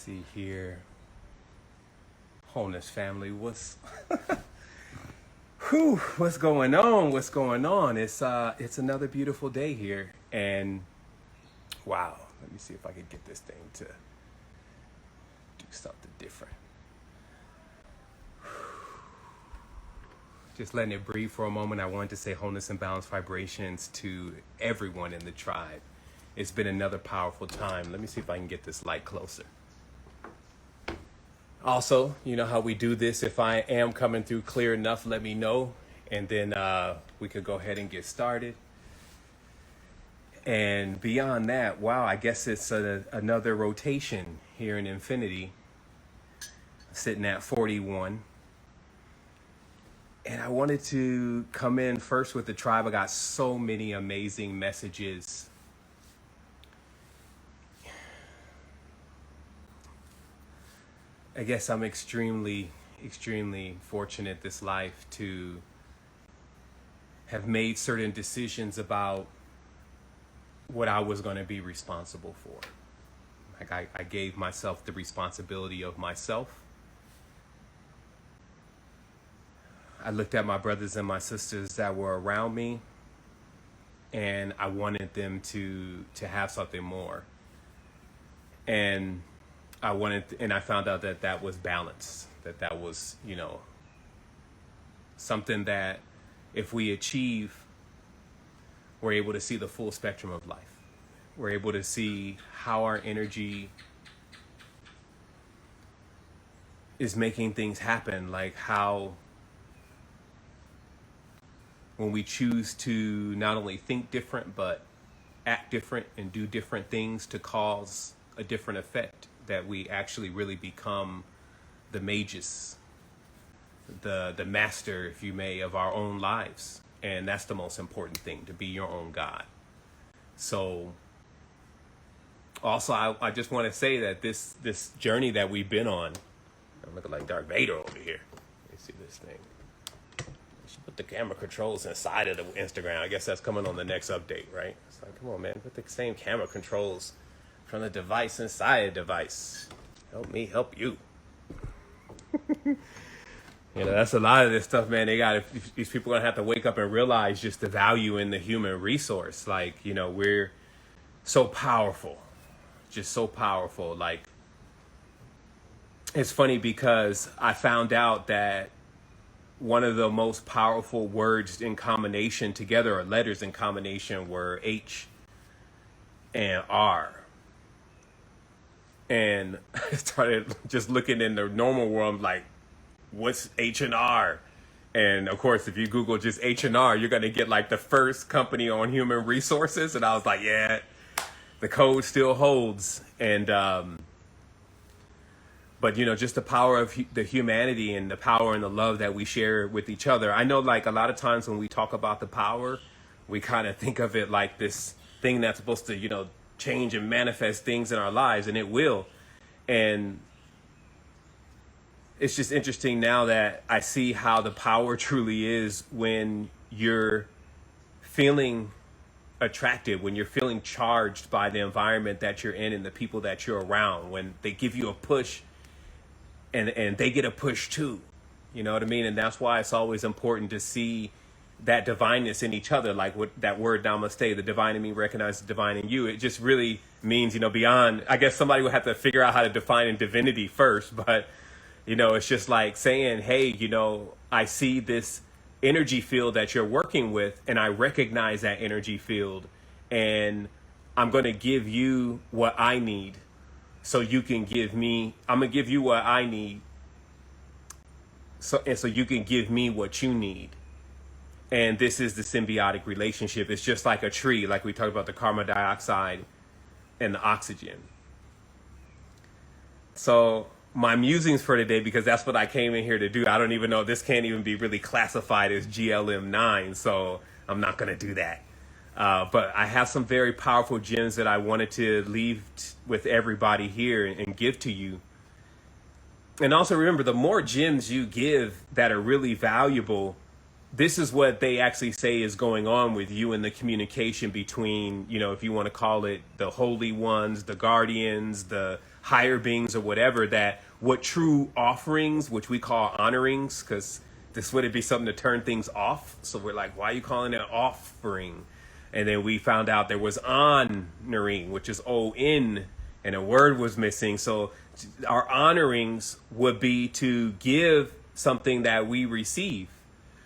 see here. Wholeness family, what's going on? What's going on? It's another beautiful day here, and wow, let me see if I can get this thing to do something different. Just letting it breathe for a moment. I wanted to say wholeness and balanced vibrations to everyone in the tribe. It's been another powerful time. Let me see if I can get this light closer. Also, you know how we do this. If I am coming through clear enough, let me know. And then we could go ahead and get started. And beyond that, wow, I guess it's another rotation here in Infinity. Sitting at 41. And I wanted to come in first with the tribe. I got so many amazing messages. I guess I'm extremely fortunate this life to have made certain decisions about what I was going to be responsible for. Like I gave myself the responsibility of myself. I looked at my brothers and my sisters that were around me, and I wanted them to have something more. And I found out that was balance, that was, something that if we achieve, we're able to see the full spectrum of life. We're able to see how our energy is making things happen, like how when we choose to not only think different, but act different and do different things to cause a different effect, that we actually really become the magus, the master, if you may, of our own lives. And that's the most important thing, to be your own God. So also, I just want to say that this journey that we've been on, I'm looking like Darth Vader over here. Let me see this thing. Put the camera controls inside of the Instagram. I guess that's coming on the next update, right? It's like, come on, man, put the same camera controls from the device inside a device. Help me help you. That's a lot of this stuff, man. These people are gonna have to wake up and realize just the value in the human resource. Like, we're so powerful, just so powerful. Like, it's funny because I found out that one of the most powerful words in combination together, or letters in combination, were H and R. And I started just looking in the normal world, like, what's H and R? And of course, if you Google just H&R, you're going to get like the first company on human resources. And I was like, yeah, the code still holds. And, but, just the power of the humanity and the power and the love that we share with each other. I know, like, a lot of times when we talk about the power, we kind of think of it like this thing that's supposed to, change and manifest things in our lives, and it will. And it's just interesting now that I see how the power truly is when you're feeling attracted, when you're feeling charged by the environment that you're in and the people that you're around, when they give you a push and they get a push too. You know what I mean? And that's why it's always important to see that divineness in each other, like what that word namaste, the divine in me recognizes the divine in you. It just really means, beyond, I guess somebody would have to figure out how to define in divinity first, but it's just like saying, hey, I see this energy field that you're working with, and I recognize that energy field, and I'm going to give you what I need so you can give me, I'm going to give you what I need so you can give me what you need. And this is the symbiotic relationship. It's just like a tree, like we talked about the carbon dioxide and the oxygen. So my musings for today, because that's what I came in here to do. I don't even know, this can't even be really classified as GLM9, so I'm not going to do that. But I have some very powerful gems that I wanted to leave with everybody here and give to you. And also remember, the more gems you give that are really valuable, this is what they actually say is going on with you in the communication between, if you want to call it the holy ones, the guardians, the higher beings or whatever, that what true offerings, which we call honorings, because this wouldn't be something to turn things off. So we're like, why are you calling it offering? And then we found out there was honoring, which is O-N, and a word was missing. So our honorings would be to give something that we receive.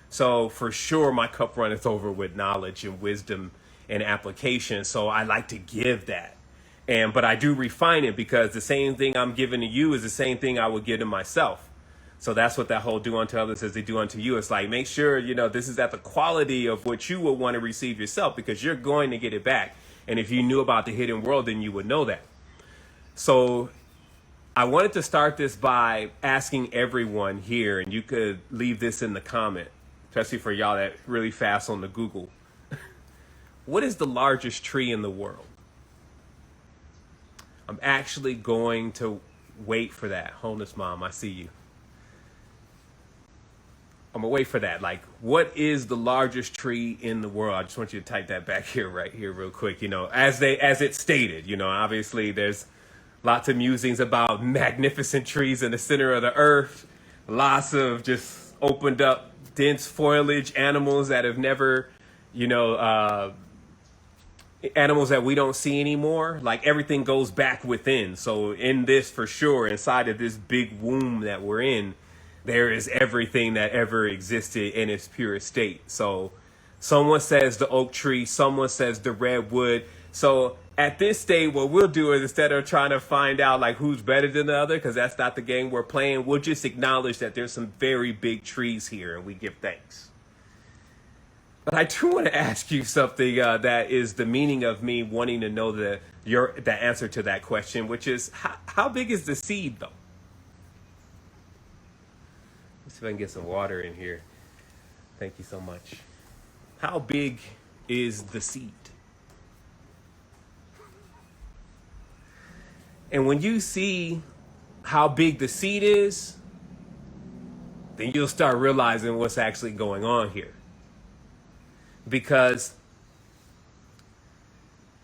So for sure, my cup runneth over with knowledge and wisdom and application. So I like to give that. But I do refine it, because the same thing I'm giving to you is the same thing I would give to myself. So that's what that whole do unto others as they do unto you. It's like, make sure, this is at the quality of what you would want to receive yourself, because you're going to get it back. And if you knew about the hidden world, then you would know that. So I wanted to start this by asking everyone here, and you could leave this in the comment, especially for y'all that really fast on the Google. What is the largest tree in the world? I'm actually going to wait for that. Wholeness Mom, I see you. I'm gonna wait for that. Like, what is the largest tree in the world? I just want you to type that back here, right here, real quick. As it's stated, obviously there's lots of musings about magnificent trees in the center of the earth. Lots of just opened up dense foliage, animals that have never, animals that we don't see anymore. Like, everything goes back within. So in this, for sure, inside of this big womb that we're in, there is everything that ever existed in its purest state. So someone says the oak tree, someone says the redwood. So at this stage, what we'll do is, instead of trying to find out like who's better than the other, because that's not the game we're playing, we'll just acknowledge that there's some very big trees here, and we give thanks. But I do want to ask you something that is the meaning of me wanting to know the answer to that question, which is, how big is the seed, though? Let's see if I can get some water in here. Thank you so much. How big is the seed? And when you see how big the seed is, then you'll start realizing what's actually going on here. Because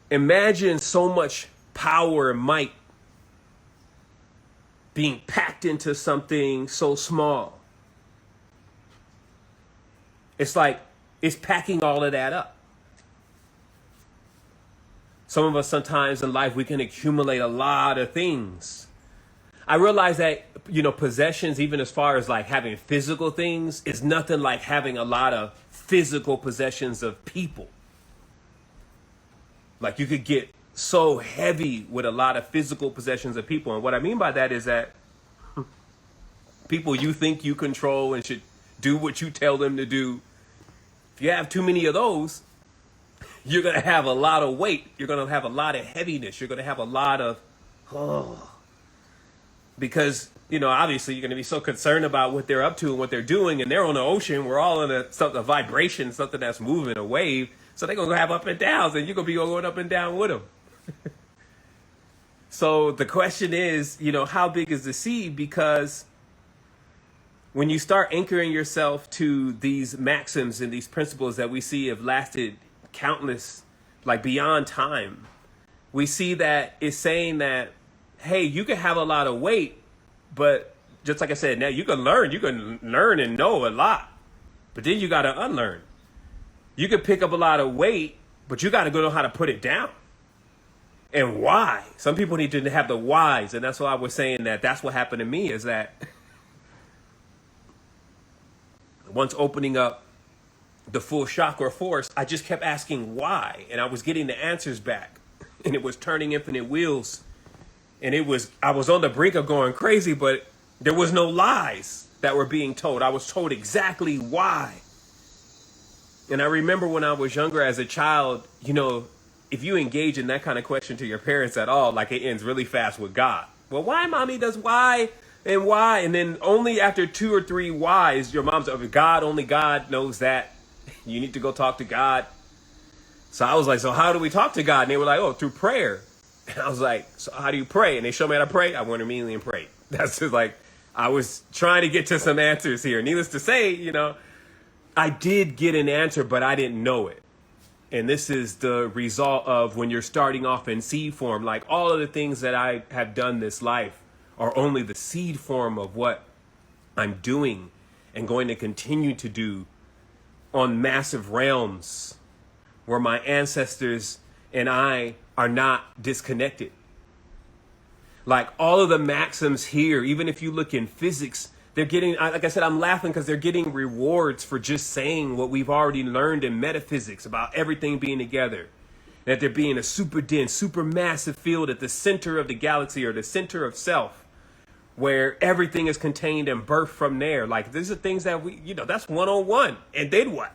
imagine so much power and might being packed into something so small. It's like it's packing all of that up. Some of us sometimes in life, we can accumulate a lot of things. I realize that, possessions, even as far as like having physical things, is nothing like having a lot of physical possessions of people. Like, you could get so heavy with a lot of physical possessions of people. And what I mean by that is that people you think you control and should do what you tell them to do, if you have too many of those, you're going to have a lot of weight. You're going to have a lot of heaviness. You're going to have a lot of, because, obviously you're going to be so concerned about what they're up to and what they're doing. And they're on the ocean. We're all in a vibration, something that's moving, a wave. So they're going to have up and downs, and you're going to be going up and down with them. So the question is, how big is the seed? Because when you start anchoring yourself to these maxims and these principles that we see have lasted countless, like beyond time, we see that it's saying that, hey, you can have a lot of weight, but just like I said, now you can learn and know a lot, but then you got to unlearn. You can pick up a lot of weight, but you got to go know how to put it down. And why? Some people need to have the whys, and that's why I was saying that's what happened to me, is that once opening up the full chakra force, I just kept asking why, and I was getting the answers back, and it was turning infinite wheels, and I was on the brink of going crazy, but there was no lies that were being told. I was told exactly why. And I remember when I was younger as a child, if you engage in that kind of question to your parents at all, like, it ends really fast with God. Well, why, mommy, does why? And why? And then only after 2 or 3 whys, your mom's of God, only God knows that. You need to go talk to God. So I was like, so how do we talk to God? And they were like, oh, through prayer. And I was like, so how do you pray? And they showed me how to pray. I went immediately and prayed. That's just like, I was trying to get to some answers here. Needless to say, I did get an answer, but I didn't know it. And this is the result of when you're starting off in seed form. Like all of the things that I have done this life are only the seed form of what I'm doing and going to continue to do on massive realms where my ancestors and I are not disconnected. Like all of the maxims here, even if you look in physics, they're getting, like I said, I'm laughing because they're getting rewards for just saying what we've already learned in metaphysics about everything being together. That there being a super dense, super massive field at the center of the galaxy or the center of self, where everything is contained and birthed from there. Like these are things that that's 101. And then what?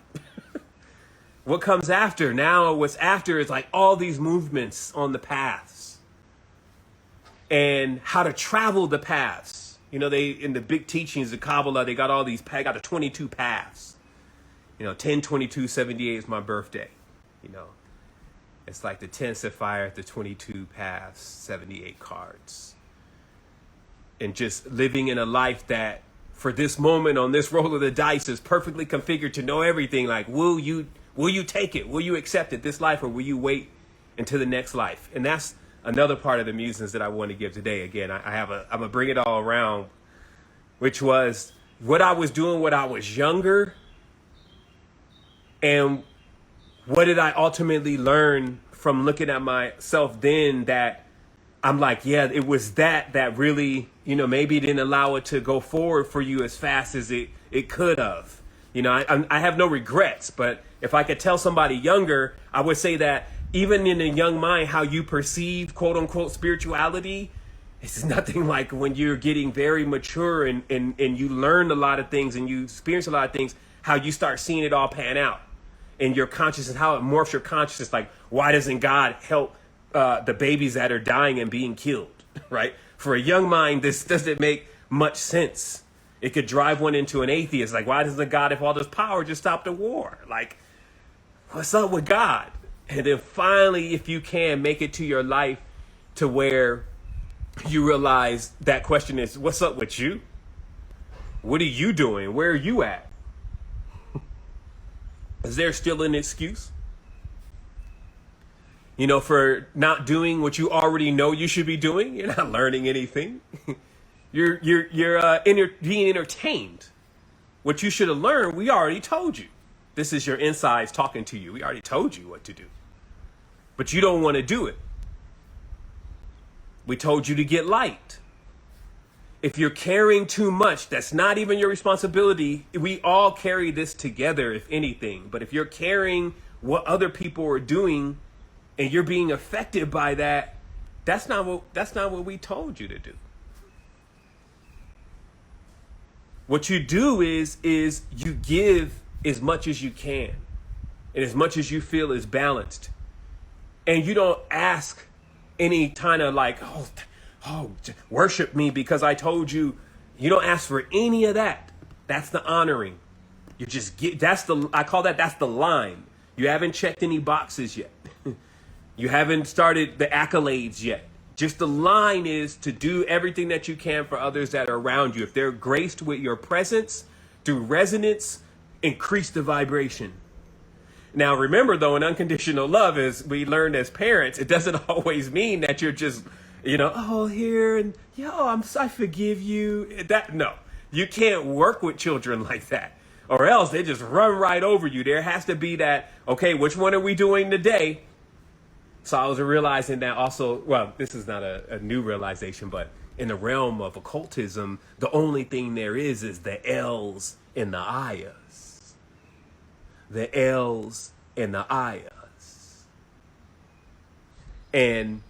What comes after? Now what's after is like all these movements on the paths and how to travel the paths. They, in the big teachings of Kabbalah, they got all these, got the 22 paths. 10, 22, 78 is my birthday. It's like the 10 sapphire, the 22 paths, 78 cards. And just living in a life that for this moment on this roll of the dice is perfectly configured to know everything. Like, will you take it? Will you accept it this life, or will you wait until the next life? And that's another part of the musings that I want to give today. Again, I'm gonna bring it all around, which was what I was doing when I was younger, and what did I ultimately learn from looking at myself then, that I'm like, yeah, it was that really, maybe didn't allow it to go forward for you as fast as it could have. I have no regrets, but if I could tell somebody younger, I would say that even in a young mind, how you perceive quote unquote spirituality, it's nothing like when you're getting very mature and you learn a lot of things and you experience a lot of things, how you start seeing it all pan out in your consciousness, how it morphs your consciousness. Like, why doesn't God help the babies that are dying and being killed, right? For a young mind, this doesn't make much sense. It could drive one into an atheist. Like, why doesn't God, if all this power, just stop the war? Like, what's up with God? And then finally, if you can, make it to your life to where you realize that question is, what's up with you? What are you doing? Where are you at? Is there still an excuse? For not doing what you already know you should be doing? You're not learning anything. You're being entertained. What you should have learned, we already told you. This is your insides talking to you. We already told you what to do. But you don't want to do it. We told you to get light. If you're carrying too much, that's not even your responsibility. We all carry this together, if anything. But if you're carrying what other people are doing and you're being affected by that, that's not what we told you to do. What you do is you give as much as you can and as much as you feel is balanced. And you don't ask any kind of like, worship me because I told you. You don't ask for any of that. That's the honoring. You just get, I call that's the line. You haven't checked any boxes yet. You haven't started the accolades yet. Just the line is to do everything that you can for others that are around you. If they're graced with your presence, through resonance, increase the vibration. Now, remember, though, in unconditional love, as we learned as parents, it doesn't always mean that you're just, here and, I forgive you. No, you can't work with children like that, or else they just run right over you. There has to be that, okay, which one are we doing today? So I was realizing that also, well, this is not a new realization, but in the realm of occultism, the only thing there is the L's and the I's. The L's and the I's. And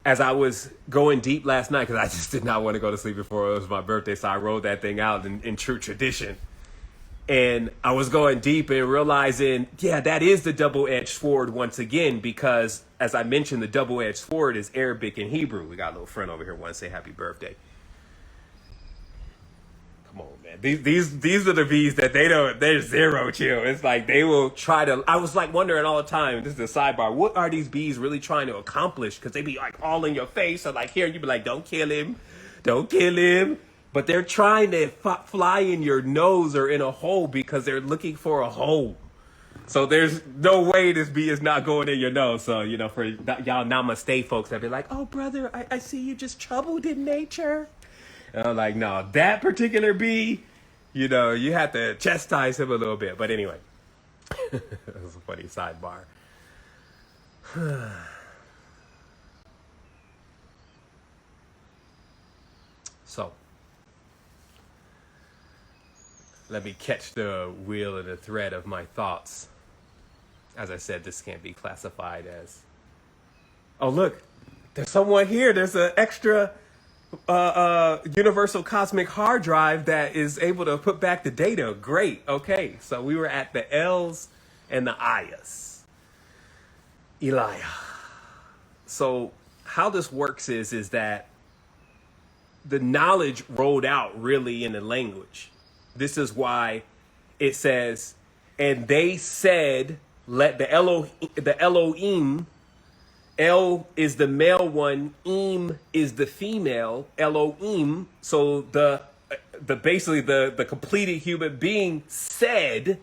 as I was going deep last night, because I just did not want to go to sleep before it was my birthday, so I wrote that thing out in true tradition. And I was going deep and realizing, that is the double-edged sword once again, because as I mentioned, the double-edged sword is Arabic and Hebrew. We got a little friend over here who wants to say happy birthday. Come on, man. These are the bees that they're zero chill. It's like they will try to, I was like wondering all the time, this is a sidebar, what are these bees really trying to accomplish? Because they be like all in your face. So like here, you be like, don't kill him. Don't kill him. but they're trying to fly in your nose or in a hole because they're looking for a hole. So there's no way this bee is not going in your nose. So, for y'all namaste folks that be like, oh, brother, I see you just troubled in nature. And I'm like, no, that particular bee, you have to chastise him a little bit. But anyway, that's a funny sidebar. So, let me catch the wheel and the thread of my thoughts. As I said, this can't be classified as, oh, look, there's someone here. There's an extra universal cosmic hard drive that is able to put back the data. Great. Okay. So we were at the L's and the I's. Elia. So how this works is that the knowledge rolled out really in the language. This is why it says, and they said, let the Elohim, El is the male one, Im is the female, Elohim. So the basically the completed human being said,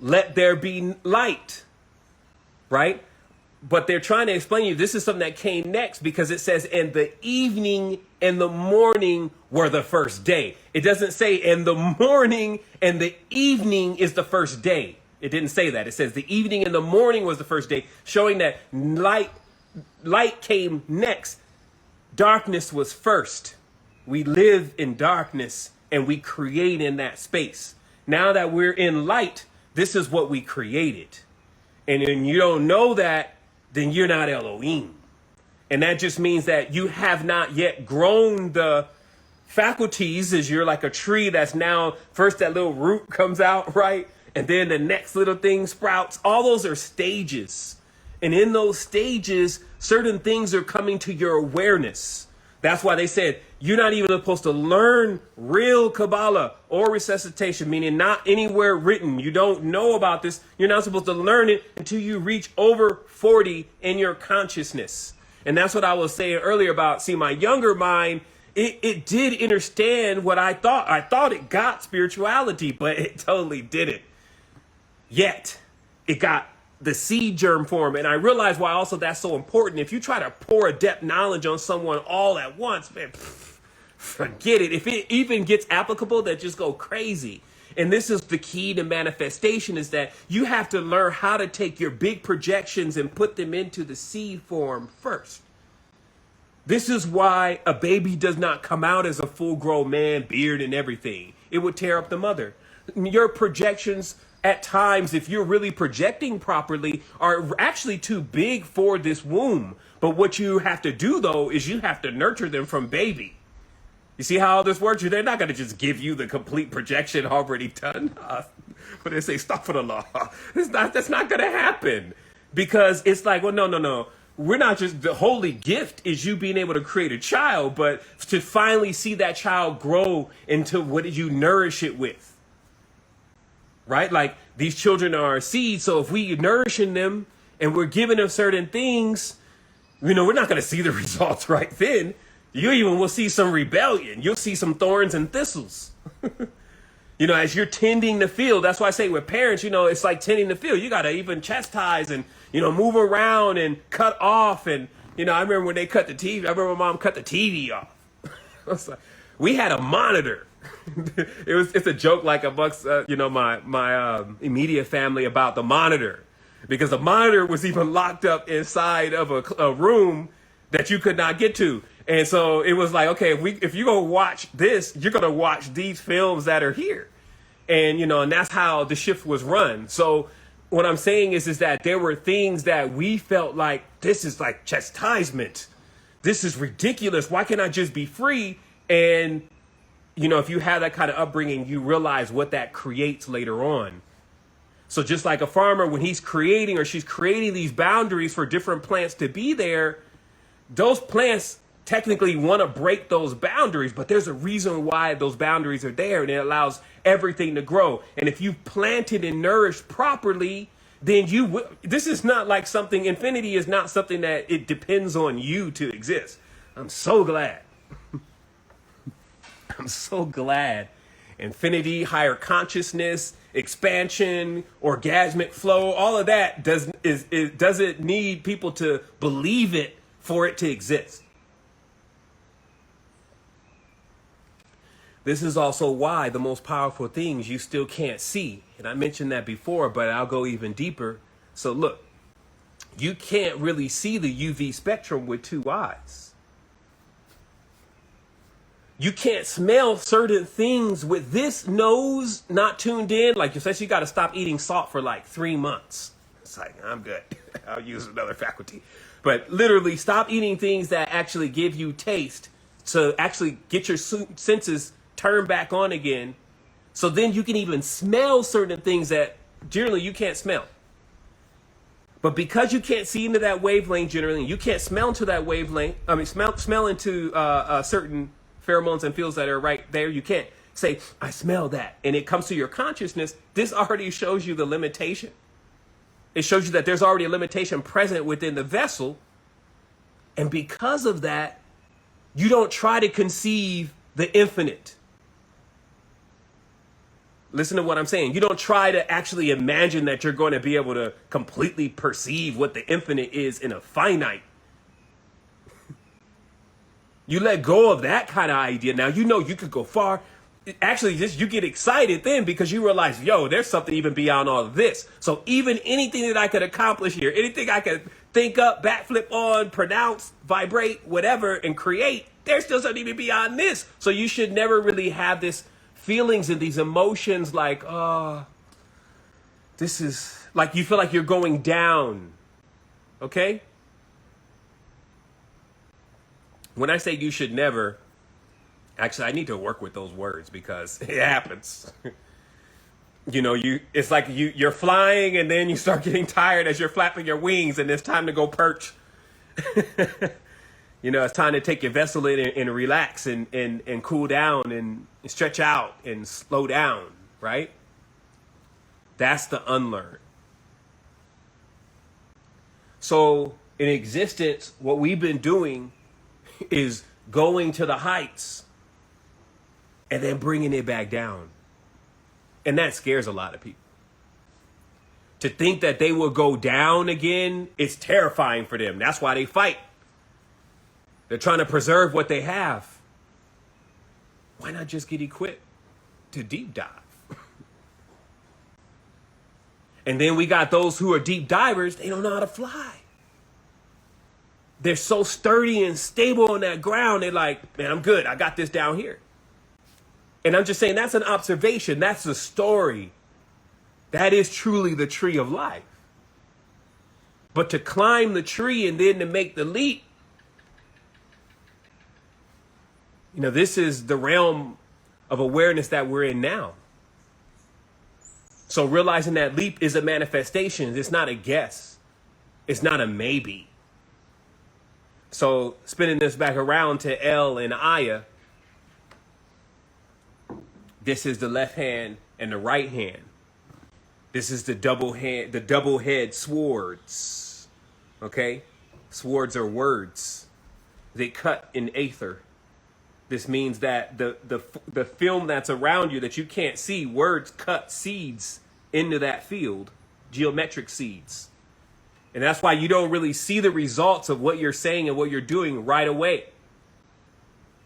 let there be light, right? But they're trying to explain to you this is something that came next because it says, and the evening and the morning were the first day. It doesn't say, and the morning and the evening is the first day. It didn't say that. It says the evening and the morning was the first day, showing that light came next. Darkness was first. We live in darkness and we create in that space. Now that we're in light, this is what we created. And when you don't know that, then you're not Elohim. And that just means that you have not yet grown the faculties, as you're like a tree that's now, first that little root comes out, right? And then the next little thing sprouts. All those are stages. And in those stages, certain things are coming to your awareness. That's why they said you're not even supposed to learn real Kabbalah or resuscitation, meaning not anywhere written. You don't know about this. You're not supposed to learn it until you reach over 40 in your consciousness. And that's what I was saying earlier about, see, my younger mind, it did understand what I thought. I thought it got spirituality, but it totally didn't. Yet, it got the seed germ form. And I realize why also that's so important. If you try to pour a depth knowledge on someone all at once, man, forget it. If it even gets applicable, that just go crazy. And this is the key to manifestation, is that you have to learn how to take your big projections and put them into the seed form first. This is why a baby does not come out as a full-grown man, beard and everything. It would tear up the mother. Your projections at times, if you're really projecting properly, are actually too big for this womb. But what you have to do, though, is you have to nurture them from baby. You see how all this works? They're not going to just give you the complete projection already done. But they say, stop for the law. That's not going to happen. Because it's like, well, no. We're not just, the holy gift is you being able to create a child, but to finally see that child grow into what you nourish it with. Right? Like, these children are seeds. So if we nourishing them and we're giving them certain things, we're not going to see the results right then. You even will see some rebellion. You'll see some thorns and thistles. As you're tending the field. That's why I say with parents, it's like tending the field. You got to even chastise and, move around and cut off. And, I remember when they cut the TV. I remember my mom cut the TV off. I was like, we had a monitor. It's a joke like amongst, my immediate family about the monitor. Because the monitor was even locked up inside of a room that you could not get to. And so it was like, okay, if you're going to watch this, you're going to watch these films that are here. And, and that's how the shift was run. So what I'm saying is that there were things that we felt like, this is like chastisement. This is ridiculous. Why can't I just be free? And, if you have that kind of upbringing, you realize what that creates later on. So just like a farmer, when he's creating or she's creating these boundaries for different plants to be there, those plants technically want to break those boundaries, but there's a reason why those boundaries are there, and it allows everything to grow. And if you planted and nourished properly, then this is not like something, infinity is not something that it depends on you to exist. I'm so glad. I'm so glad. Infinity, higher consciousness, expansion, orgasmic flow, all of that doesn't need people to believe it for it to exist. This is also why the most powerful things you still can't see. And I mentioned that before, but I'll go even deeper. So look, you can't really see the UV spectrum with two eyes. You can't smell certain things with this nose not tuned in. Like, especially you got to stop eating salt for like 3 months. It's like, I'm good. I'll use another faculty. But literally stop eating things that actually give you taste to actually get your senses turned back on again. So then you can even smell certain things that generally you can't smell. But because you can't see into that wavelength generally, you can't smell into that wavelength, smell into certain pheromones and feels that are right there, you can't say, I smell that. And it comes to your consciousness, this already shows you the limitation. It shows you that there's already a limitation present within the vessel. And because of that, you don't try to conceive the infinite. Listen to what I'm saying. You don't try to actually imagine that you're going to be able to completely perceive what the infinite is in a finite. You let go of that kind of idea. Now, you know you could go far. Actually, just you get excited then because you realize, yo, there's something even beyond all of this. So even anything that I could accomplish here, anything I could think up, backflip on, pronounce, vibrate, whatever, and create, there's still something even beyond this. So you should never really have this feelings and these emotions like, this is like you feel like you're going down. Okay? When I say you should never, actually, I need to work with those words because it happens. You know, it's like you're flying and then you start getting tired as you're flapping your wings and it's time to go perch. You know, it's time to take your vessel in and relax and cool down and stretch out and slow down, right? That's the unlearn. So in existence, what we've been doing is going to the heights and then bringing it back down. And that scares a lot of people. To think that they will go down again, it's terrifying for them. That's why they fight. They're trying to preserve what they have. Why not just get equipped to deep dive? And then we got those who are deep divers, they don't know how to fly. They're so sturdy and stable on that ground. They're like, man, I'm good. I got this down here. And I'm just saying that's an observation. That's a story. That is truly the tree of life. But to climb the tree and then to make the leap, you know, this is the realm of awareness that we're in now. So realizing that leap is a manifestation. It's not a guess. It's not a maybe. So spinning this back around to El and Aya, this is the left hand and the right hand. This is the double head swords. Okay? Swords are words. They cut in aether. This means that the film that's around you that you can't see, words cut seeds into that field, geometric seeds. And that's why you don't really see the results of what you're saying and what you're doing right away.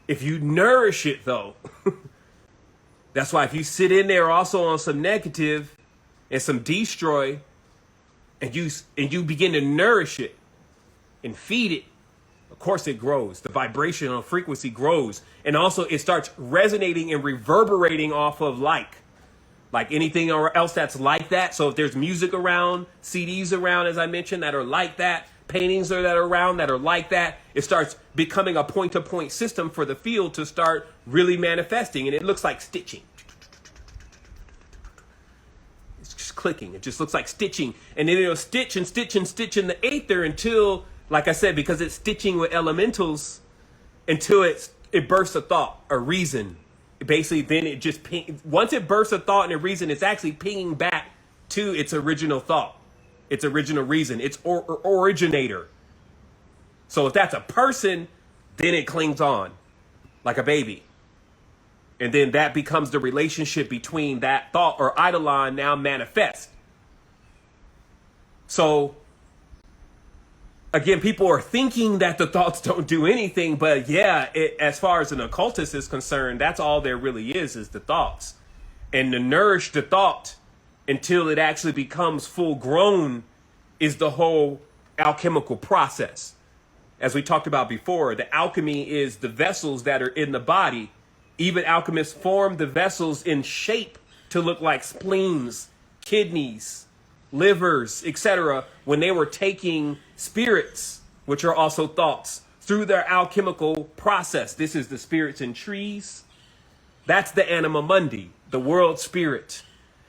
If you nourish it, though, that's why if you sit in there also on some negative and some destroy, and you begin to nourish it and feed it, of course it grows. The vibrational frequency grows. And also it starts resonating and reverberating off of like anything else that's like that. So if there's music around, CDs around, as I mentioned, that are like that, paintings that are around that are like that, it starts becoming a point-to-point system for the field to start really manifesting. And it looks like stitching. It's just clicking. It just looks like stitching. And then it'll stitch and stitch and stitch in the aether until, like I said, because it's stitching with elementals, until it bursts a thought, a reason. Basically, then it just once it bursts a thought and a reason, it's actually pinging back to its original thought, its original reason, its originator. So if that's a person, then it clings on like a baby. And then that becomes the relationship between that thought or eidolon now manifest. So again, people are thinking that the thoughts don't do anything, but yeah, as far as an occultist is concerned, that's all there really is the thoughts. And to nourish the thought until it actually becomes full grown is the whole alchemical process. As we talked about before, the alchemy is the vessels that are in the body. Even alchemists form the vessels in shape to look like spleens, kidneys, livers, etc. when they were taking spirits, which are also thoughts, through their alchemical process. This is the spirits in trees. That's the anima mundi, the world spirit.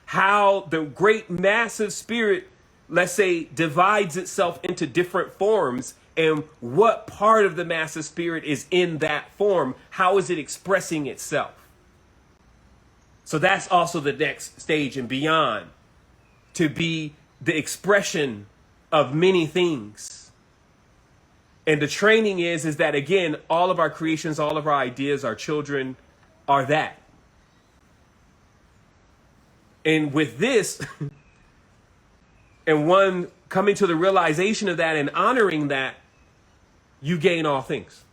How the great massive spirit, let's say, divides itself into different forms, and what part of the massive spirit is in that form. How is it expressing itself? So that's also the next stage and beyond, to be the expression of many things. And the training is that, again, all of our creations, all of our ideas, our children are that. And with this, and one coming to the realization of that and honoring that, you gain all things.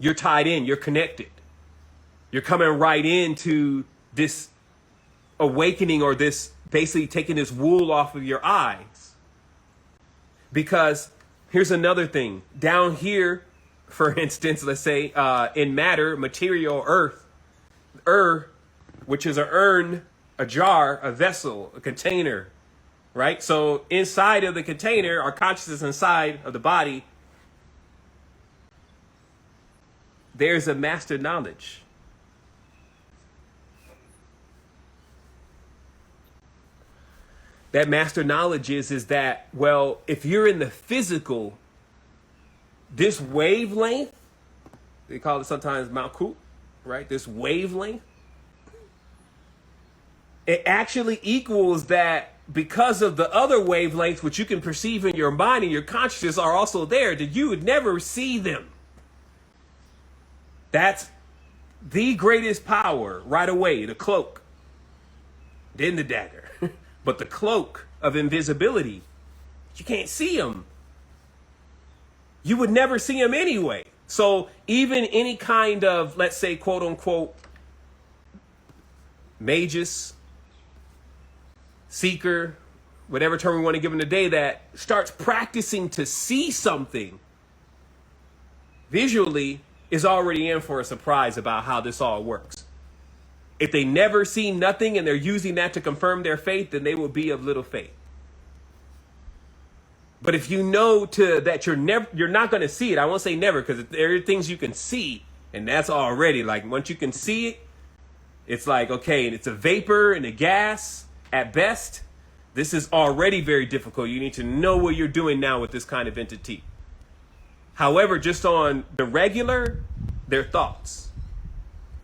You're tied in, you're connected. You're coming right into this awakening, or this basically taking this wool off of your eyes. Because here's another thing. Down here, for instance, let's say in matter, material, earth, which is an urn, a jar, a vessel, a container, right? So inside of the container, our consciousness inside of the body, there's a master knowledge. That master knowledge is that, well, if you're in the physical, this wavelength, they call it sometimes Malkut, right? This wavelength, it actually equals that, because of the other wavelengths, which you can perceive in your mind and your consciousness are also there, that you would never see them. That's the greatest power right away, the cloak, then the dagger. But the cloak of invisibility, you can't see them. You would never see them anyway. So even any kind of, let's say, quote unquote, magus, seeker, whatever term we want to give them today, that starts practicing to see something visually is already in for a surprise about how this all works. If they never see nothing and they're using that to confirm their faith, then they will be of little faith. But if you know that you're not going to see it, I won't say never, because there are things you can see, and that's already like, once you can see it, it's like, okay, and it's a vapor and a gas at best. This is already very difficult. You need to know what you're doing now with this kind of entity. However, just on the regular, they're thoughts.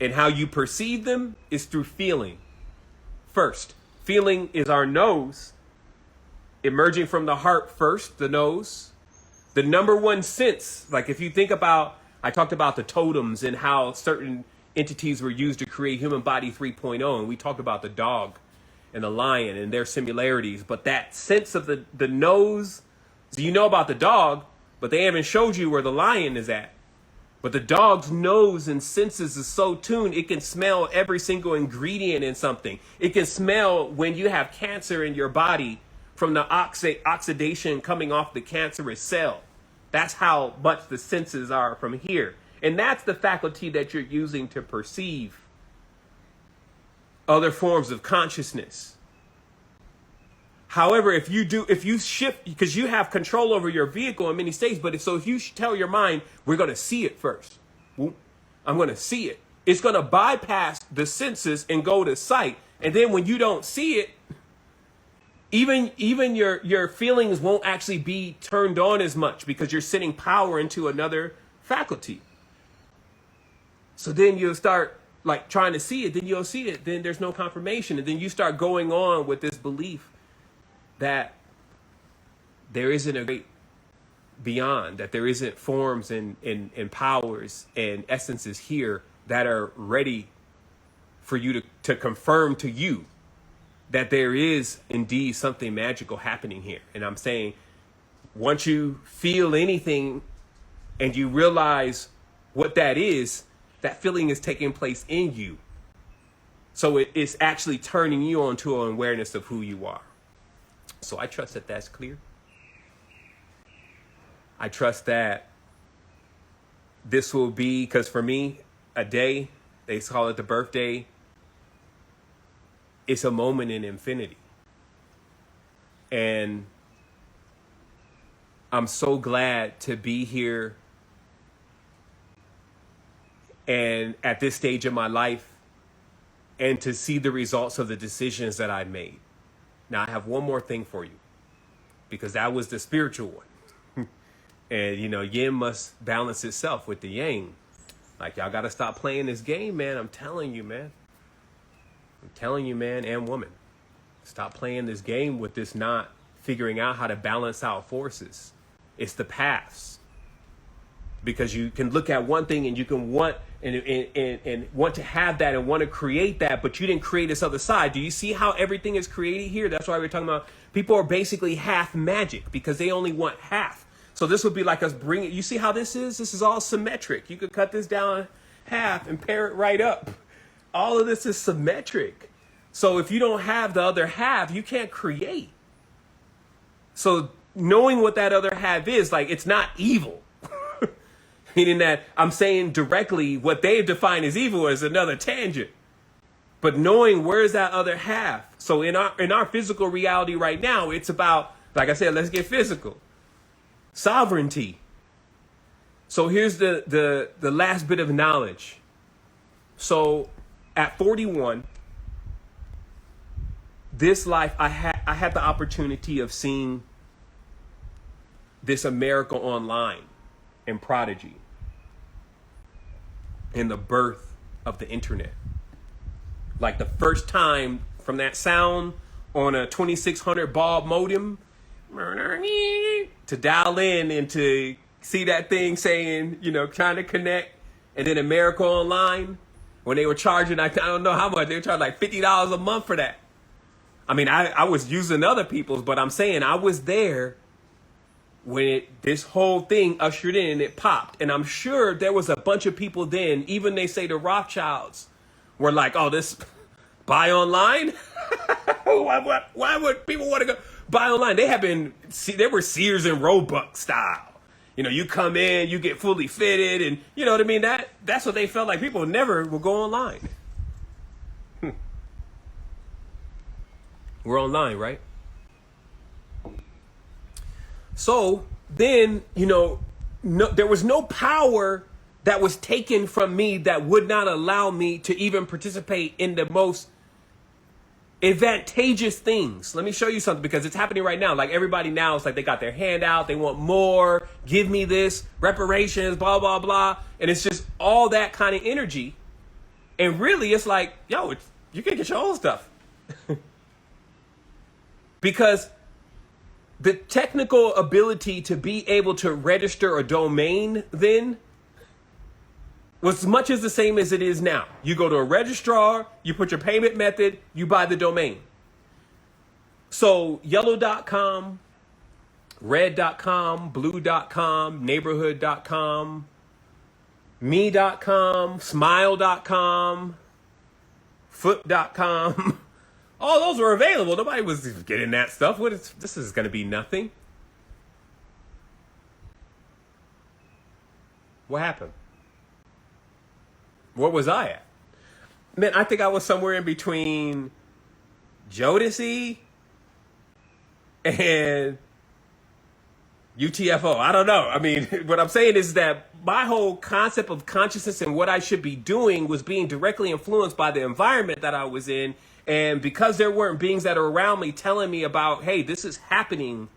And how you perceive them is through feeling. First, feeling is our nose, emerging from the heart first, the nose. The number one sense, like if you think about, I talked about the totems and how certain entities were used to create Human Body 3.0, and we talked about the dog and the lion and their similarities. But that sense of the nose, so you know about the dog, but they haven't showed you where the lion is at. But the dog's nose and senses is so tuned, it can smell every single ingredient in something. It can smell when you have cancer in your body from the oxidation coming off the cancerous cell. That's how much the senses are from here. And that's the faculty that you're using to perceive other forms of consciousness. However, if you shift, because you have control over your vehicle in many states, but if you tell your mind, we're going to see it first. I'm going to see it. It's going to bypass the senses and go to sight. And then when you don't see it, even your feelings won't actually be turned on as much, because you're sending power into another faculty. So then you'll start like trying to see it, then you'll see it, then there's no confirmation. And then you start going on with this belief that there isn't a great beyond, that there isn't forms and powers and essences here that are ready for you to confirm to you that there is indeed something magical happening here. And I'm saying, once you feel anything and you realize what that is, that feeling is taking place in you. So it's actually turning you on to an awareness of who you are. So I trust that that's clear. I trust that this will be, because for me, a day, they call it the birthday, it's a moment in infinity. And I'm so glad to be here and at this stage of my life and to see the results of the decisions that I made. Now, I have one more thing for you, because that was the spiritual one. And, yin must balance itself with the yang. Like, y'all got to stop playing this game, man. I'm telling you, man. I'm telling you, man and woman. Stop playing this game with this not figuring out how to balance out forces. It's the paths. Because you can look at one thing and you can want and want to have that and want to create that, but you didn't create this other side. Do you see how everything is created here? That's why we're talking about people are basically half magic because they only want half. So this would be like us bringing, you see how this is? This is all symmetric. You could cut this down half and pair it right up. All of this is symmetric. So if you don't have the other half, you can't create. So knowing what that other half is, like, it's not evil. Meaning that I'm saying directly what they've defined as evil is another tangent. But knowing where's that other half. So in our physical reality right now, it's about, like I said, let's get physical. Sovereignty. So here's the last bit of knowledge. So at 41, this life, I had the opportunity of seeing this America Online and Prodigy and the birth of the internet. Like the first time from that sound on a 2600 baud modem to dial in and to see that thing saying, trying to connect. And then America Online, when they were charging, I don't know how much, they were charging like $50 a month for that. I mean, I was using other people's, but I'm saying I was there when this whole thing ushered in and it popped. And I'm sure there was a bunch of people then, even they say the Rothschilds were like, oh, this buy online? Why would people want to go buy online? They were Sears and Roebuck style. You come in, you get fully fitted, and you know what I mean? That's what they felt like. People never will go online. We're online, right? So then, there was no power that was taken from me that would not allow me to even participate in the most advantageous things. Let me show you something, because it's happening right now. Like everybody now, it's like they got their hand out. They want more. Give me this. Reparations, blah, blah, blah. And it's just all that kind of energy. And really, it's like, yo, you can get your own stuff. Because the technical ability to be able to register a domain then was as much as the same as it is now. You go to a registrar, you put your payment method, you buy the domain. So yellow.com, red.com, blue.com, neighborhood.com, me.com, smile.com, foot.com. All those were available. Nobody was getting that stuff. This is going to be nothing. What happened? Where was I at? Man, I think I was somewhere in between Jodeci and UTFO. I don't know. I mean, what I'm saying is that my whole concept of consciousness and what I should be doing was being directly influenced by the environment that I was in. And because there weren't beings that are around me telling me about, hey, this is happening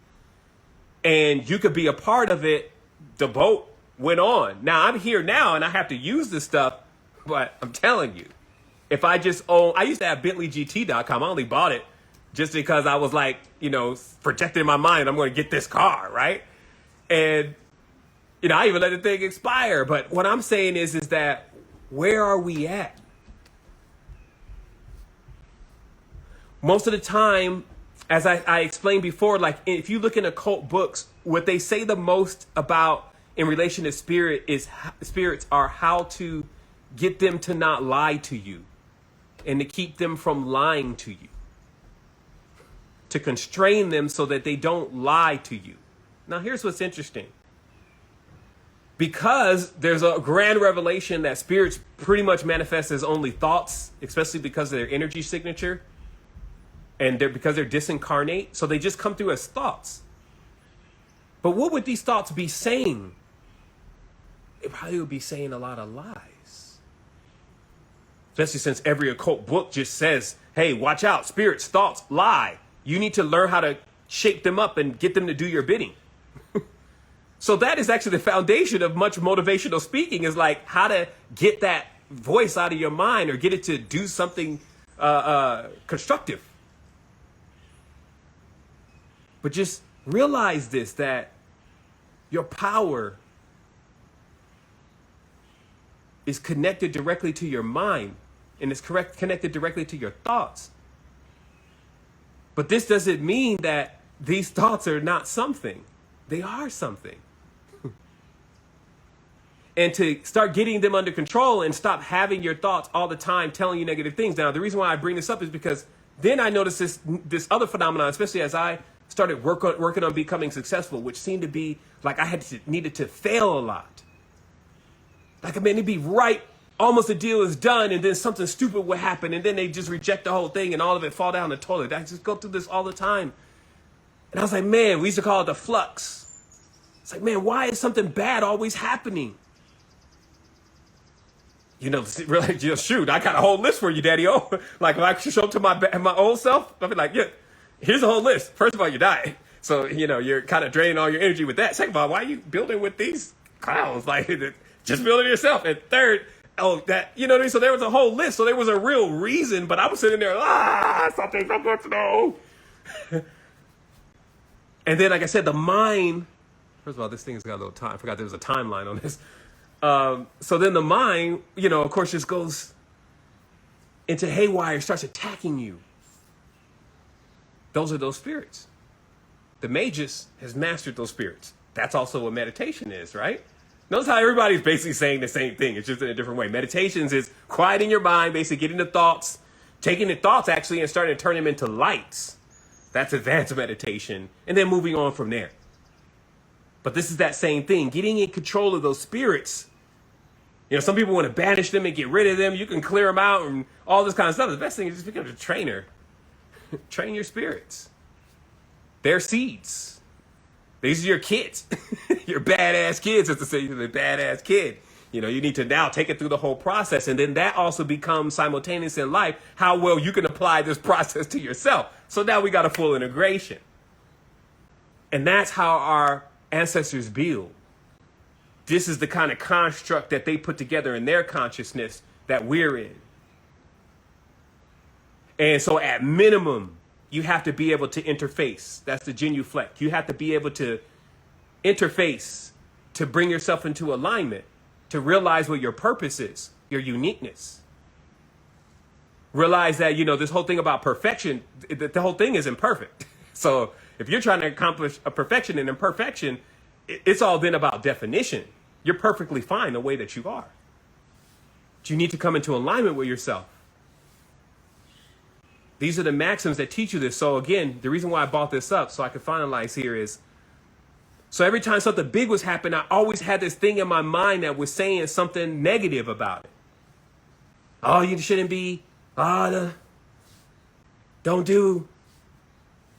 and you could be a part of it, the boat went on. Now I'm here now and I have to use this stuff, but I'm telling you, if I just I used to have BentleyGT.com. I only bought it just because I was like, projecting in my mind, I'm going to get this car, right? And, I even let the thing expire. But what I'm saying is that Where are we at? Most of the time, as I explained before, like if you look in occult books, what they say the most about in relation to spirits are how to get them to not lie to you and to keep them from lying to you, to constrain them so that they don't lie to you. Now, here's what's interesting. Because there's a grand revelation that spirits pretty much manifest as only thoughts, especially because of their energy signature, and because they're disincarnate, so they just come through as thoughts. But what would these thoughts be saying? It probably would be saying a lot of lies. Especially since every occult book just says, hey, watch out, spirits, thoughts, lie. You need to learn how to shape them up and get them to do your bidding. So that is actually the foundation of much motivational speaking, is like how to get that voice out of your mind or get it to do something constructive. But just realize this, that your power is connected directly to your mind and is connected directly to your thoughts. But this doesn't mean that these thoughts are not something. They are something. And to start getting them under control and stop having your thoughts all the time telling you negative things. Now, the reason why I bring this up is because then I noticed this other phenomenon, especially as I started working on becoming successful, which seemed to be like needed to fail a lot. Like, I mean, it'd be right, almost a deal is done, and then something stupid would happen, and then they just reject the whole thing, and all of it fall down the toilet. I just go through this all the time. And I was like, man, we used to call it the flux. It's like, man, why is something bad always happening? You know, really, just shoot, I got a whole list for you, Daddy-O. Like, if I show up to my old self, I'll be like, yeah, here's a whole list. First of all, you're dying. So, you know, you're kind of draining all your energy with that. Second of all, why are you building with these clowns? Like, just build it yourself. And third, that, you know what I mean? So there was a whole list. So there was a real reason, but I was sitting there, something's not good to know. And then, like I said, the mind, first of all, this thing's got a little time. I forgot there was a timeline on this. So then the mind, you know, of course, just goes into haywire, starts attacking you. Those are those spirits. The magus has mastered those spirits. That's also what meditation is, right? Notice how everybody's basically saying the same thing. It's just in a different way. Meditations is quieting your mind, basically getting the thoughts, taking the thoughts actually and starting to turn them into lights. That's advanced meditation. And then moving on from there. But this is that same thing, getting in control of those spirits. You know, some people want to banish them and get rid of them. You can clear them out and all this kind of stuff. The best thing is just become a trainer. Train your spirits. They're seeds. These are your kids. Your badass kids, as to say, you're the badass kid. You know, you need to now take it through the whole process. And then that also becomes simultaneous in life, how well you can apply this process to yourself. So now we got a full integration. And that's how our ancestors build. This is the kind of construct that they put together in their consciousness that we're in. And so at minimum, you have to be able to interface. That's the genuflect. You have to be able to interface to bring yourself into alignment, to realize what your purpose is, your uniqueness. Realize that, you know, this whole thing about perfection, the whole thing is imperfect. So if you're trying to accomplish a perfection and imperfection, it's all then about definition. You're perfectly fine the way that you are. But you need to come into alignment with yourself. These are the maxims that teach you this. So again, the reason why I brought this up so I could finalize here is, so every time something big was happening, I always had this thing in my mind that was saying something negative about it. Oh, you shouldn't be, don't do.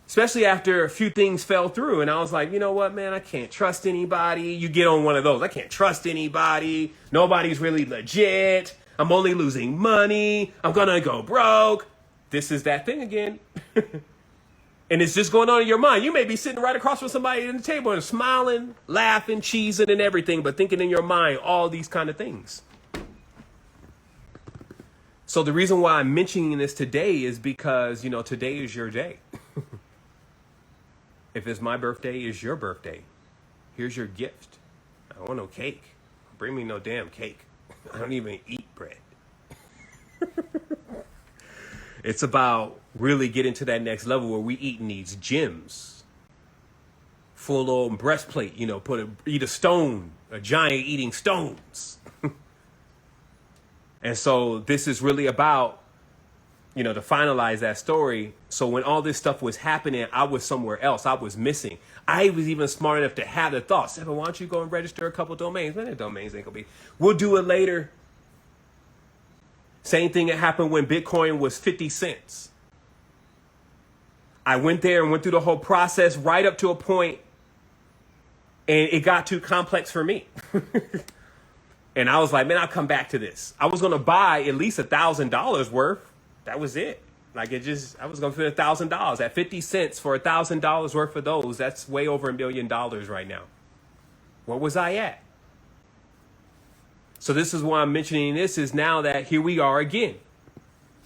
Especially after a few things fell through. And I was like, you know what, man, I can't trust anybody. You get on one of those. I can't trust anybody. Nobody's really legit. I'm only losing money. I'm going to go broke. This is that thing again. And it's just going on in your mind. You may be sitting right across from somebody at the table and smiling, laughing, cheesing and everything, but thinking in your mind all these kind of things. So the reason why I'm mentioning this today is because, you know, today is your day. If it's my birthday, it's your birthday. Here's your gift. I don't want no cake. Bring me no damn cake. I don't even eat bread. It's about really getting to that next level where we eating these gems, full on breastplate, eat a stone, a giant eating stones. And so this is really about, to finalize that story. So when all this stuff was happening, I was somewhere else. I was missing. I was even smart enough to have the thought, Seven, why don't you go and register a couple domains? Man, the domains ain't gonna be. We'll do it later. Same thing that happened when Bitcoin was 50 cents. I went there and went through the whole process right up to a point, and it got too complex for me. And I was like, man, I'll come back to this. I was going to buy at least $1,000 worth. That was it. I was going to spend $1,000 at 50 cents for $1,000 worth of those. That's way over $1 million right now. Where was I at? So this is why I'm mentioning this, is now that here we are again.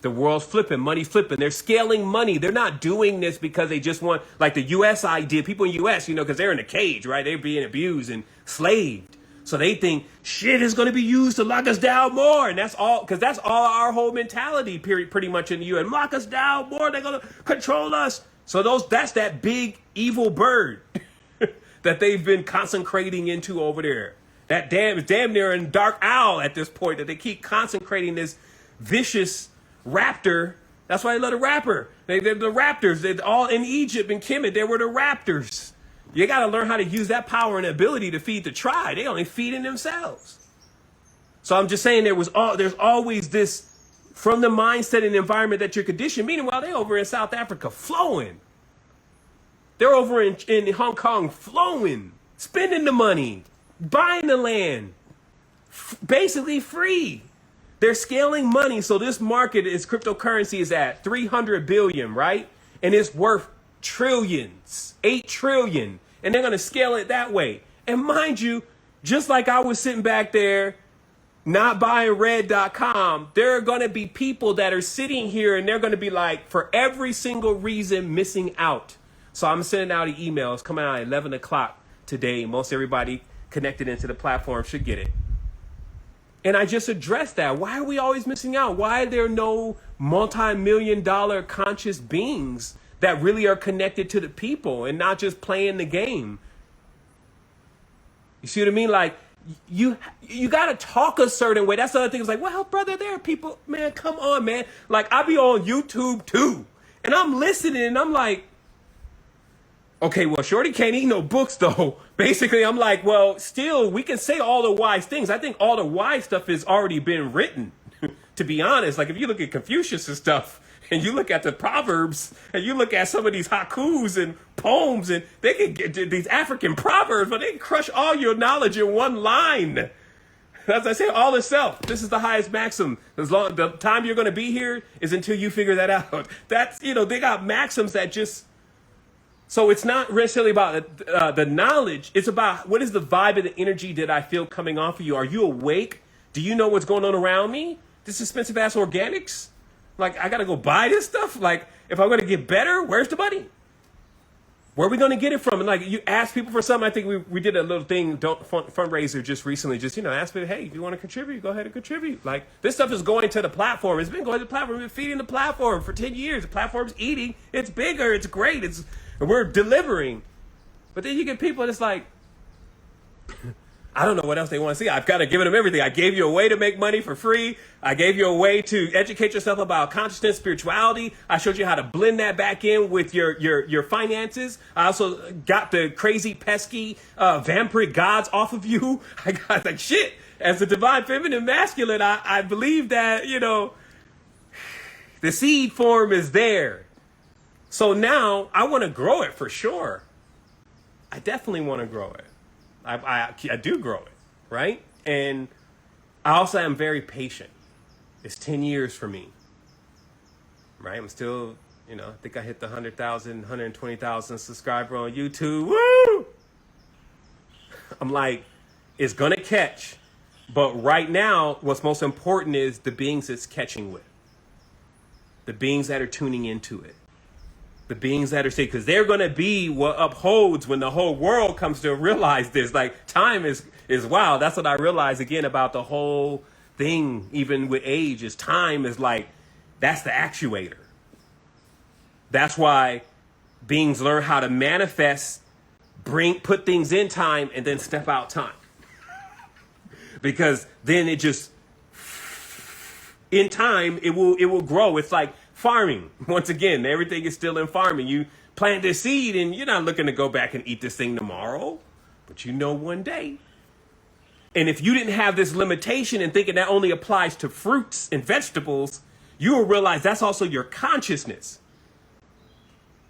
The world's flipping, money flipping. They're scaling money. They're not doing this because they just want, like the U.S. idea, people in the U.S., because they're in a cage, right? They're being abused and slaved. So they think shit is going to be used to lock us down more. And that's all, because that's all our whole mentality, period, pretty much in the U.S. Lock us down more. They're going to control us. So that's that big evil bird that they've been concentrating into over there. That damn near a dark owl at this point, that they keep concentrating this vicious raptor. That's why they love the rapper. They're the raptors. They're all in Egypt and Kemet. They were the raptors. You got to learn how to use that power and ability to feed the tribe. They only feeding themselves. So I'm just saying there's always this, from the mindset and environment that you're conditioned. Meanwhile, they're over in South Africa flowing. They're over in Hong Kong flowing, spending the money, buying the land, basically free. They're scaling money. So this market is cryptocurrency is at 300 billion, right? And it's worth trillions, 8 trillion. And they're going to scale it that way. And mind you, just like I was sitting back there, not buying red.com, there are going to be people that are sitting here and they're going to be like, for every single reason, missing out. So I'm sending out an email. It's coming out at 11 o'clock today. Most everybody connected into the platform should get it. And I just addressed that. Why are we always missing out? Why are there no multi-million-dollar conscious beings that really are connected to the people and not just playing the game? You see what I mean? Like, you got to talk a certain way. That's the other thing. It's like, well, brother, there are people, man, come on, man. Like, I be on YouTube too. And I'm listening and I'm like, okay, well, Shorty can't eat no books, though. Basically, I'm like, well, still, we can say all the wise things. I think all the wise stuff has already been written, to be honest. Like, if you look at Confucius and stuff, and you look at the Proverbs, and you look at some of these haikus and poems, and they can get these African proverbs, but they can crush all your knowledge in one line. As I say, all itself. This is the highest maxim. The time you're going to be here is until you figure that out. That's, they got maxims that just... So it's not necessarily about the knowledge. It's about what is the vibe and the energy that I feel coming off of you. Are you awake? Do you know what's going on around me? This expensive ass organics? Like, I got to go buy this stuff? Like, if I'm going to get better, where's the money? Where are we going to get it from? And like, you ask people for something. I think we did a little thing, fundraiser just recently. Just, ask people, hey, if you want to contribute, go ahead and contribute. Like, this stuff is going to the platform. It's been going to the platform. We've been feeding the platform for 10 years. The platform's eating. It's bigger. It's great. And we're delivering. But then you get people that's like, I don't know what else they want to see. I've got to give them everything. I gave you a way to make money for free. I gave you a way to educate yourself about consciousness, spirituality. I showed you how to blend that back in with your finances. I also got the crazy, pesky, vampiric gods off of you. I got like shit. As a divine feminine masculine, I believe that, the seed form is there. So now I want to grow it for sure. I definitely want to grow it. I do grow it, right? And I also am very patient. It's 10 years for me, right? I'm still, I think I hit the 100,000, 120,000 subscriber on YouTube. Woo! I'm like, it's going to catch. But right now, what's most important is the beings it's catching with. The beings that are tuning into it. The beings that are saying, because they're going to be what upholds when the whole world comes to realize this. Like, time is wild. That's what I realized again about the whole thing, even with age, is time is like, that's the actuator. That's why beings learn how to manifest, put things in time, and then step out time. Because then it just, in time, it will grow. It's like farming. Once again, everything is still in farming. You plant this seed and you're not looking to go back and eat this thing tomorrow, but you know one day. And if you didn't have this limitation and thinking that only applies to fruits and vegetables, you will realize that's also your consciousness.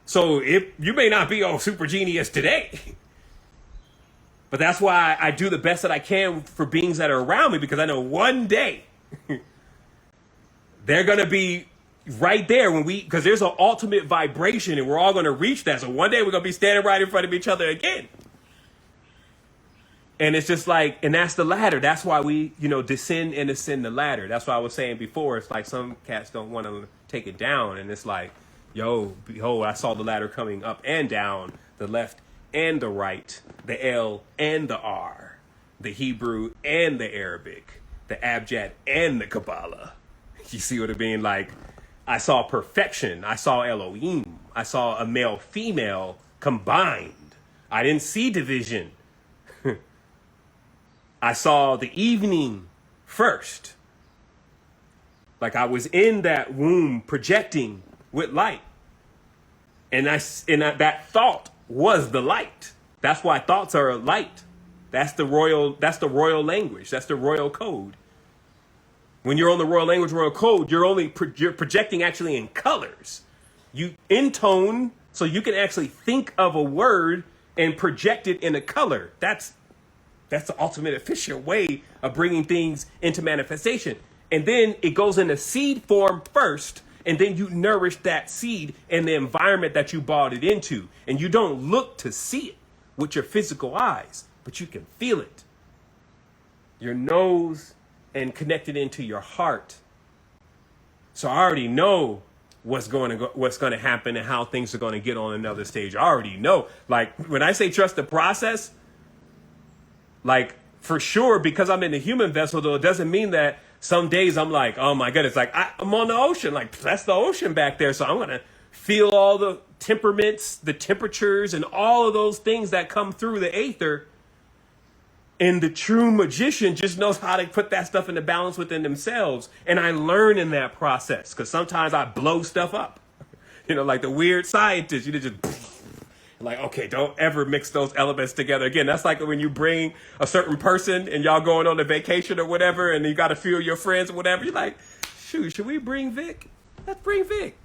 So you may not be a super genius today, but that's why I do the best that I can for beings that are around me, because I know one day they're going to be right there because there's an ultimate vibration and we're all going to reach that. So one day we're going to be standing right in front of each other again. And it's just like, and that's the ladder. That's why we, descend and ascend the ladder. That's what I was saying before. It's like some cats don't want to take it down. And it's like, yo, behold, I saw the ladder coming up and down, the left and the right, the L and the R, the Hebrew and the Arabic, the Abjad and the Kabbalah. You see what I mean? Like, I saw perfection. I saw Elohim. I saw a male, female combined. I didn't see division. I saw the evening first. Like I was in that womb projecting with light. And that thought was the light. That's why thoughts are light. That's the royal language. That's the royal code. When you're on the royal language, royal code, you're projecting actually in colors. You intone so you can actually think of a word and project it in a color. That's the ultimate efficient way of bringing things into manifestation. And then it goes into seed form first, and then you nourish that seed in the environment that you brought it into. And you don't look to see it with your physical eyes, but you can feel it. Your nose and connect it into your heart. So I already know what's going to happen and how things are going to get on another stage. I already know. Like when I say trust the process, like for sure, because I'm in the human vessel, though, it doesn't mean that some days I'm like, oh my goodness, like I'm on the ocean, like that's the ocean back there. So I'm going to feel all the temperaments, the temperatures, and all of those things that come through the aether. And the true magician just knows how to put that stuff into balance within themselves. And I learn in that process because sometimes I blow stuff up. Like the weird scientist, just like, okay, don't ever mix those elements together again. That's like when you bring a certain person and y'all going on a vacation or whatever, and you got a few of your friends or whatever. You're like, shoot, should we bring Vic? Let's bring Vic.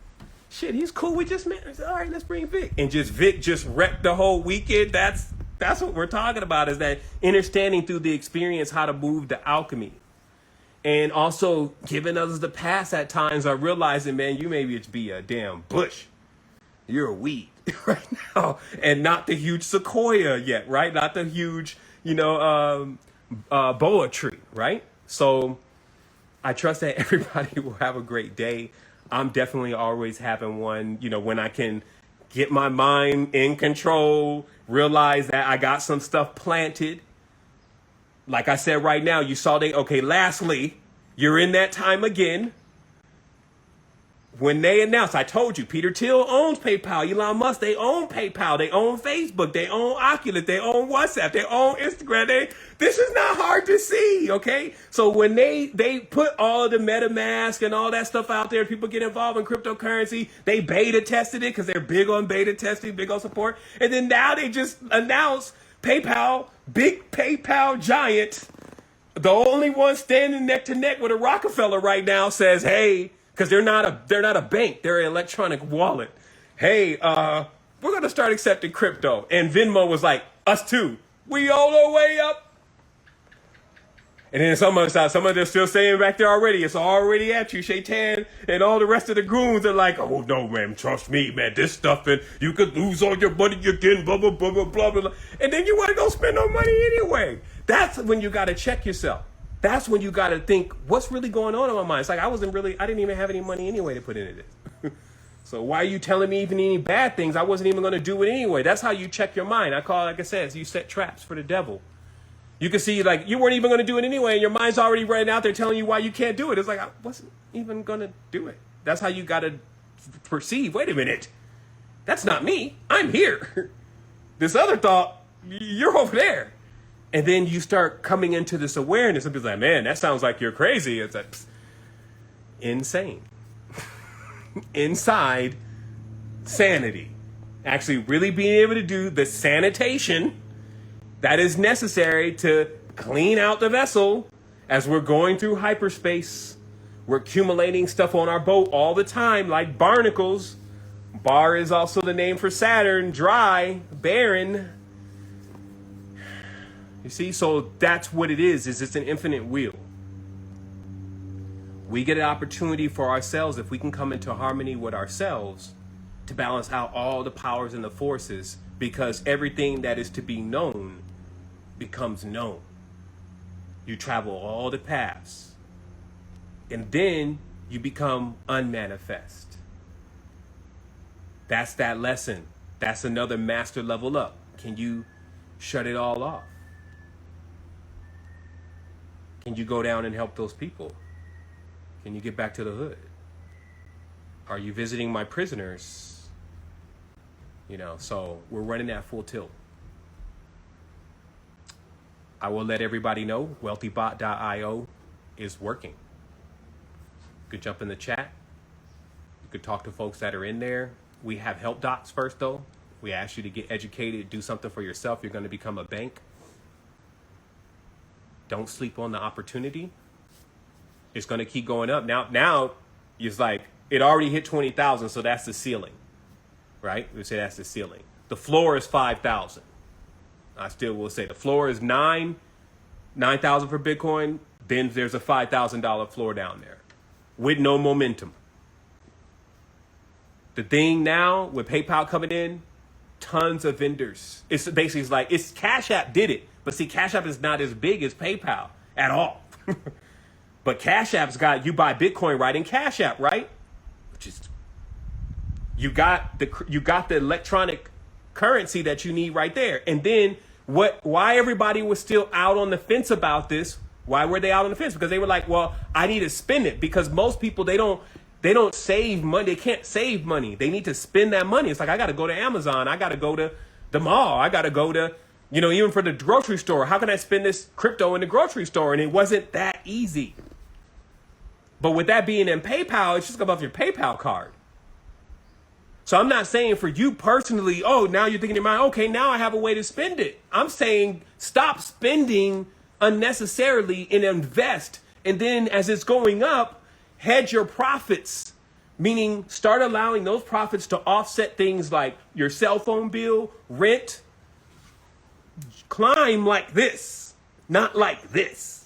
Shit, he's cool. We just met. All right, let's bring Vic. And Vic just wrecked the whole weekend. That's what we're talking about, is that understanding through the experience how to move the alchemy. And also giving others the pass at times are realizing, man, you maybe just be a damn bush. You're a weed right now. And not the huge sequoia yet, right? Not the huge, boa tree, right? So I trust that everybody will have a great day. I'm definitely always having one, when I can get my mind in control, realize that I got some stuff planted. Like I said right now, you saw lastly, you're in that time again. When they announced, I told you, Peter Thiel owns PayPal, Elon Musk, they own PayPal, they own Facebook, they own Oculus, they own WhatsApp, they own Instagram. This is not hard to see, okay? So when they put all of the MetaMask and all that stuff out there, people get involved in cryptocurrency, they beta tested it because they're big on beta testing, big on support. And then now they just announced PayPal, big PayPal giant, the only one standing neck to neck with a Rockefeller right now, says, hey, because they're not a bank, they're an electronic wallet. Hey, we're going to start accepting crypto. And Venmo was like, us too. We all the way up. And then some of them still saying back there already, it's already at you, Shaitan, and all the rest of the goons are like, oh no, man, trust me, man, this stuff, and you could lose all your money again, blah, blah, blah, blah, blah, blah. And then you want to go spend no money anyway. That's when you got to check yourself. That's when you got to think, what's really going on in my mind? It's like, I didn't even have any money anyway to put into this. So why are you telling me even any bad things? I wasn't even going to do it anyway. That's how you check your mind. Like I said, you set traps for the devil. You can see like you weren't even going to do it anyway, and your mind's already running out there telling you why you can't do it. It's like I wasn't even going to do it. That's how you got to perceive. Wait a minute, that's not me. I'm here. This other thought, you're over there. And then you start coming into this awareness, and people like, man, that sounds like you're crazy. It's like insane. Inside sanity. Actually really being able to do the sanitation that is necessary to clean out the vessel as we're going through hyperspace. We're accumulating stuff on our boat all the time, like barnacles. Bar is also the name for Saturn, dry, barren. You see, so that's what it is it's an infinite wheel. We get an opportunity for ourselves, if we can come into harmony with ourselves, to balance out all the powers and the forces, because everything that is to be known becomes known. You travel all the paths, and then you become unmanifest. That's that lesson. That's another master level up. Can you shut it all off? Can you go down and help those people? Can you get back to the hood? Are you visiting my prisoners? So we're running at full tilt. I will let everybody know wealthybot.io is working. You could jump in the chat. You could talk to folks that are in there. We have help docs first, though. We ask you to get educated, do something for yourself. You're going to become a bank. Don't sleep on the opportunity. It's going to keep going up. Now it's like it already hit 20,000, so that's the ceiling, right? We say that's the ceiling. The floor is 5,000. I still will say the floor is 9,000 for Bitcoin. Then there's a $5,000 floor down there with no momentum. The thing now with PayPal coming in, tons of vendors. It's basically like Cash App did it, but see, Cash App is not as big as PayPal at all. But Cash App's got you buy Bitcoin right in Cash App, right? Which is you got the electronic currency that you need right there. And then why everybody was still out on the fence about this? Why were they out on the fence? Because they were like, well, I need to spend it, because most people they don't save money. They can't save money. They need to spend that money. It's like I got to go to Amazon. I got to go to the mall. I got to go to even for the grocery store. How can I spend this crypto in the grocery store? And it wasn't that easy. But with that being in PayPal, it's just come off your PayPal card. So I'm not saying for you personally, oh, now you're thinking in your mind, okay, now I have a way to spend it. I'm saying stop spending unnecessarily and invest. And then as it's going up, hedge your profits, meaning start allowing those profits to offset things like your cell phone bill, rent. Climb like this, not like this.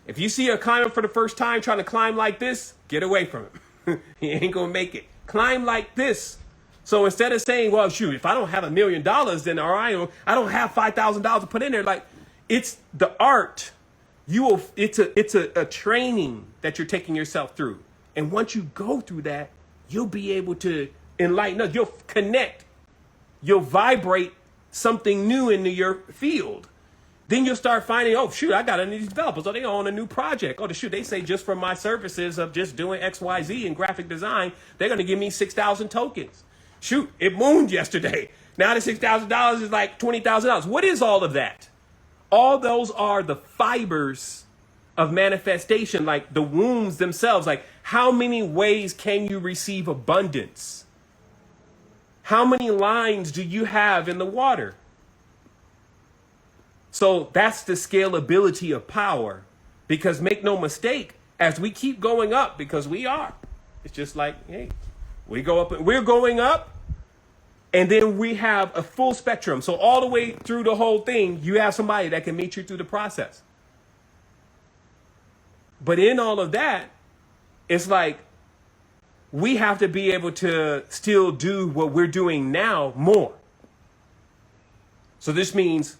If you see a climber for the first time trying to climb like this, get away from him. He ain't gonna make it. Climb like this. So instead of saying, well, shoot, if I don't have $1 million, then all right, I don't have $5,000 to put in there. Like, it's the art. It's a training that you're taking yourself through. And once you go through that, you'll be able to enlighten us. You'll connect. You'll vibrate something new into your field. Then you'll start finding, oh, shoot, I got these developers. Oh, they on a new project. Oh, shoot, they say just for my services of just doing X, Y, Z in graphic design, they're going to give me 6,000 tokens. Shoot, it mooned yesterday. Now the $6,000 is like $20,000. What is all of that? All those are the fibers of manifestation, like the wombs themselves. Like, how many ways can you receive abundance? How many lines do you have in the water? So that's the scalability of power. Because make no mistake, as we keep going up, because we are, it's just like, hey, we go up, we're going up, and then we have a full spectrum. So all the way through the whole thing, you have somebody that can meet you through the process. But in all of that, it's like we have to be able to still do what we're doing now more. So this means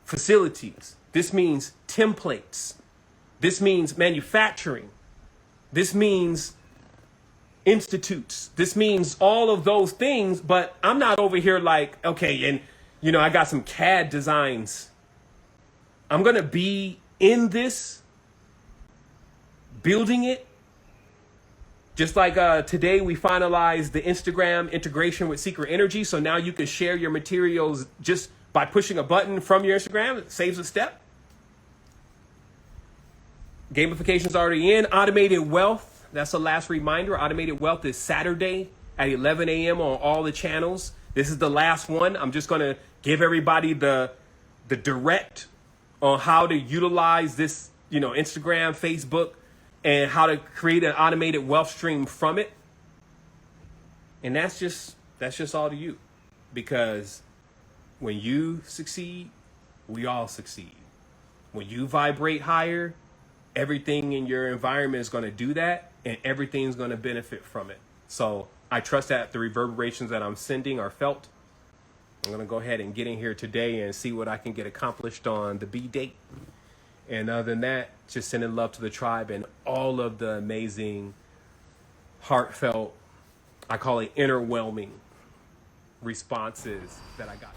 facilities. This means templates. This means manufacturing. This means institutes. This means all of those things, but I'm not over here like, okay, and I got some CAD designs I'm going to be in this, building it. Just like today, we finalized the Instagram integration with Secret Energy. So now you can share your materials just by pushing a button from your Instagram. It saves a step. Gamification's already in. Automated Wealth. That's the last reminder. Automated Wealth is Saturday at 11 a.m. on all the channels. This is the last one. I'm just going to give everybody the direct on how to utilize this, Instagram, Facebook, and how to create an automated wealth stream from it. And that's just all to you. Because when you succeed, we all succeed. When you vibrate higher, everything in your environment is going to do that, and everything's going to benefit from it. So I trust that the reverberations that I'm sending are felt. I'm going to go ahead and get in here today and see what I can get accomplished on the B date. And other than that, just sending love to the tribe and all of the amazing, heartfelt, I call it interwhelming responses that I got.